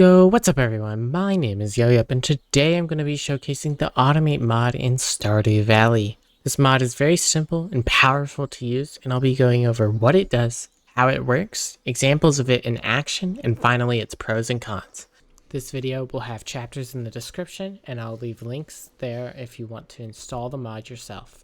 Yo, what's up everyone? My name is Yo-Yup and today I'm going to be showcasing the Automate mod in Stardew Valley. This mod is very simple and powerful to use, and I'll be going over what it does, how it works, examples of it in action, and finally its pros and cons. This video will have chapters in the description, and I'll leave links there if you want to install the mod yourself.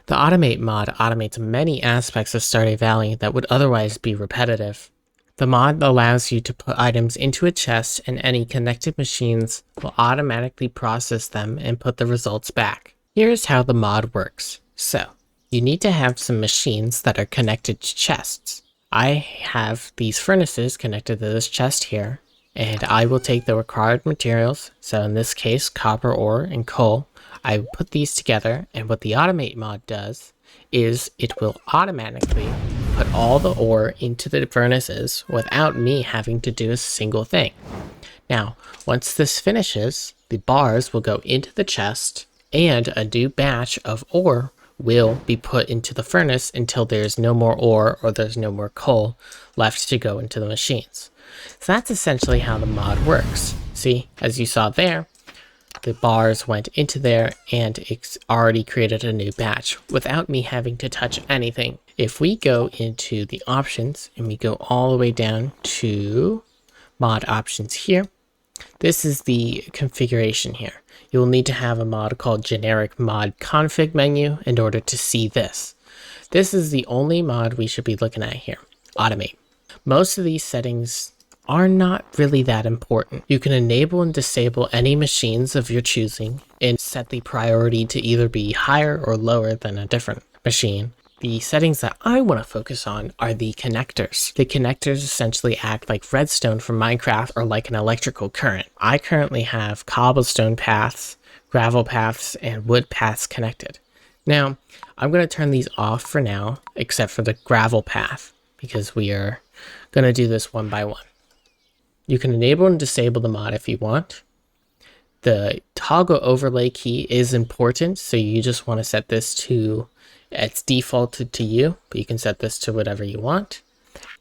The Automate mod automates many aspects of Stardew Valley that would otherwise be repetitive. The mod allows you to put items into a chest, and any connected machines will automatically process them and put the results back. Here's how the mod works. So, you need to have some machines that are connected to chests. I have these furnaces connected to this chest here, and I will take the required materials, so in this case copper ore and coal. I put these together, and what the Automate mod does is it will automatically put all the ore into the furnaces without me having to do a single thing. Now, once this finishes, the bars will go into the chest and a new batch of ore will be put into the furnace until there's no more ore or there's no more coal left to go into the machines. So that's essentially how the mod works. See, as you saw there, the bars went into there and it's already created a new batch without me having to touch anything. If we go into the options and we go all the way down to mod options here, this is the configuration here. You will need to have a mod called generic mod config menu in order to see this. This is the only mod we should be looking at here, Automate. Most of these settings are not really that important. You can enable and disable any machines of your choosing and set the priority to either be higher or lower than a different machine. The settings that I want to focus on are the connectors. The connectors essentially act like redstone from Minecraft or like an electrical current. I currently have cobblestone paths, gravel paths, and wood paths connected. Now, I'm going to turn these off for now, except for the gravel path, because we are going to do this one by one. You can enable and disable the mod if you want. The toggle overlay key is important, so you just want to set this to, it's defaulted to you, but you can set this to whatever you want.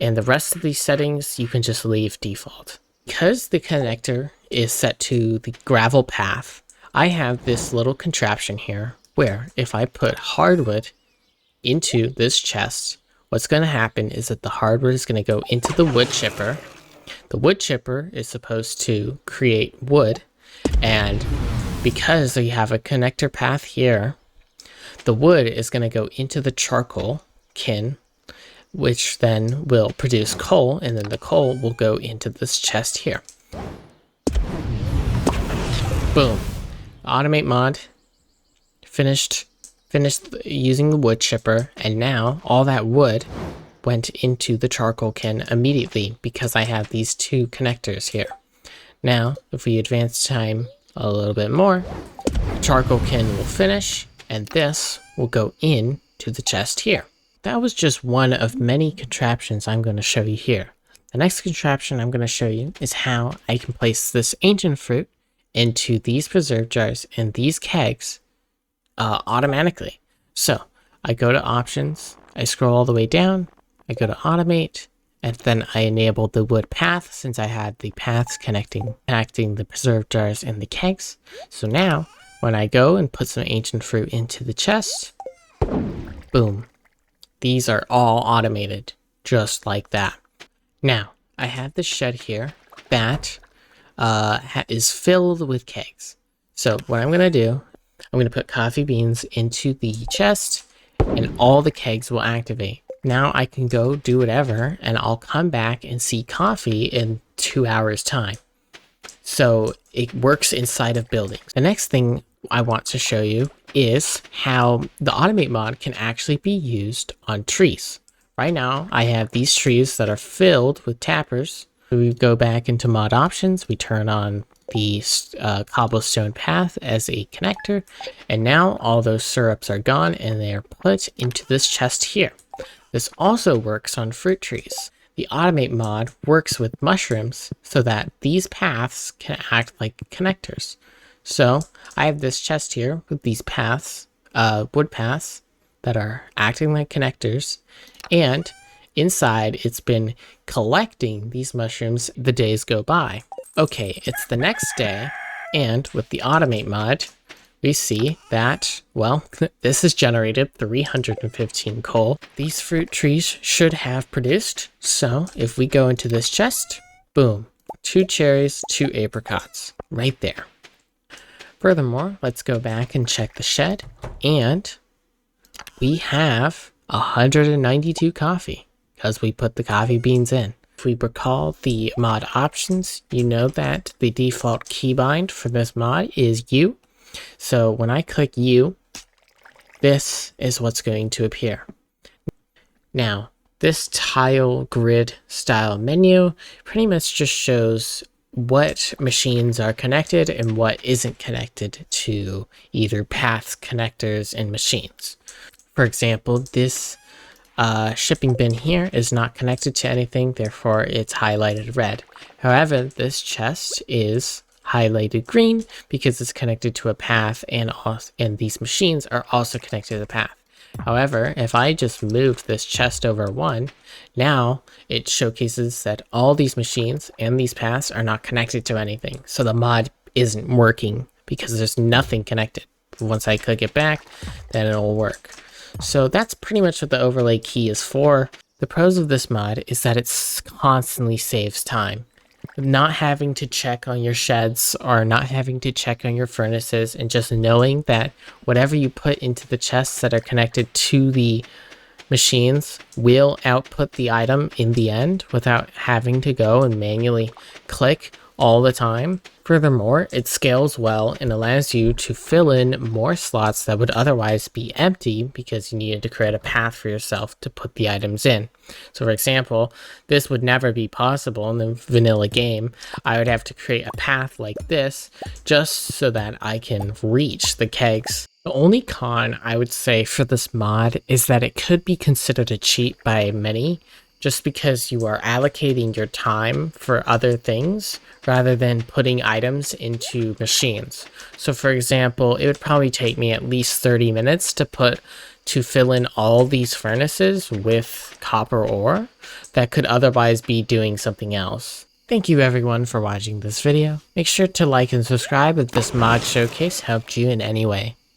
And the rest of these settings, you can just leave default. Because the connector is set to the gravel path, I have this little contraption here, where if I put hardwood into this chest, what's going to happen is that the hardwood is going to go into the wood chipper. The wood chipper is supposed to create wood, and because we have a connector path here, the wood is going to go into the charcoal kiln, which then will produce coal, and then the coal will go into this chest here. Boom. Automate mod finished using the wood chipper, and now all that wood went into the charcoal kiln immediately because I have these two connectors here. Now, if we advance time a little bit more, the charcoal kiln will finish, and this will go in to the chest here. That was just one of many contraptions I'm going to show you here. The next contraption I'm going to show you is how I can place this ancient fruit into these preserve jars and these kegs automatically. So I go to options, I scroll all the way down, I go to automate, and then I enable the wood path since I had the paths connecting the preserve jars and the kegs. So now when I go and put some ancient fruit into the chest, boom, these are all automated just like that. Now I have this shed here that is filled with kegs. So what I'm going to do, I'm going to put coffee beans into the chest and all the kegs will activate. Now I can go do whatever and I'll come back and see coffee in 2 hours time. So it works inside of buildings. The next thing I want to show you is how the Automate mod can actually be used on trees. Right now I have these trees that are filled with tappers. So we go back into mod options, we turn on the cobblestone path as a connector, and now all those syrups are gone and they are put into this chest here. This also works on fruit trees. The Automate mod works with mushrooms so that these paths can act like connectors. So I have this chest here with these paths, wood paths that are acting like connectors, and inside it's been collecting these mushrooms the days go by. Okay, it's the next day, and with the automate mod, we see that, well, this has generated 315 coal. These fruit trees should have produced, so if we go into this chest, boom, 2 cherries, 2 apricots, right there. Furthermore, let's go back and check the shed, and we have 192 coffee, because we put the coffee beans in. If we recall the mod options, you know that the default keybind for this mod is U. So when I click U, this is what's going to appear. Now, this tile grid style menu pretty much just shows what machines are connected and what isn't connected to either paths, connectors, and machines. For example, this shipping bin here is not connected to anything, therefore it's highlighted red. However, this chest is highlighted green because it's connected to a path, and these machines are also connected to the path. However, if I just moved this chest over one, now it showcases that all these machines and these paths are not connected to anything. So the mod isn't working because there's nothing connected. Once I click it back, then it'll work. So that's pretty much what the overlay key is for. The pros of this mod is that it constantly saves time. Not having to check on your sheds or not having to check on your furnaces, and just knowing that whatever you put into the chests that are connected to the machines will output the item in the end without having to go and manually click all the time. Furthermore, it scales well and allows you to fill in more slots that would otherwise be empty because you needed to create a path for yourself to put the items in. So for example, this would never be possible in the vanilla game. I would have to create a path like this just so that I can reach the kegs. The only con I would say for this mod is that it could be considered a cheat by many, just because you are allocating your time for other things rather than putting items into machines. So for example, it would probably take me at least 30 minutes to fill in all these furnaces with copper ore that could otherwise be doing something else. Thank you everyone for watching this video. Make sure to like and subscribe if this mod showcase helped you in any way.